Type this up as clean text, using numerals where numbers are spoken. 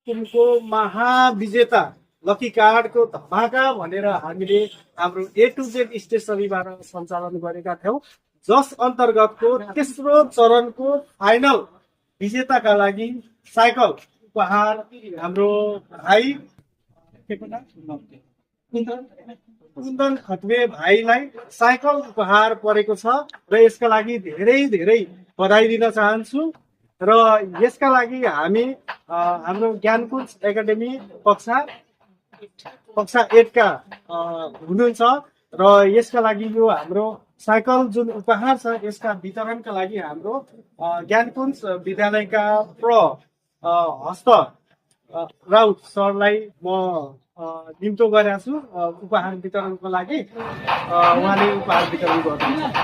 कुमको महाविजेता lucky कार्डको धमाका भनेर हामीले हाम्रो ए टु जेड स्टेसनरीबाट सञ्चालन गरेका थियौँ, जस अन्तर्गतको तेस्रो चरणको फाइनल विजेताका लागि साइकल उपहार हाम्रो भाइ कुन्दन खत्वे भाइलाई साइकल उपहार परेको छ र यसका लागि धेरै धेरै बधाई दिन चाहन्छु। र यसका लागि हामी हाम्रो ज्ञानकुञ्ज एकाडेमी कक्षा 8 का हुनुहुन्छ र यसका लागि यो हाम्रो साइकल जुन उपहार छ यसका वितरणका लागि हाम्रो ज्ञानकुञ्ज विद्यालयका हस्त राउत सरलाई म निम्तो गरेको छु उपहार वितरणको लागि। उहाँले उपहार वितरण गर्नुहुन्छ।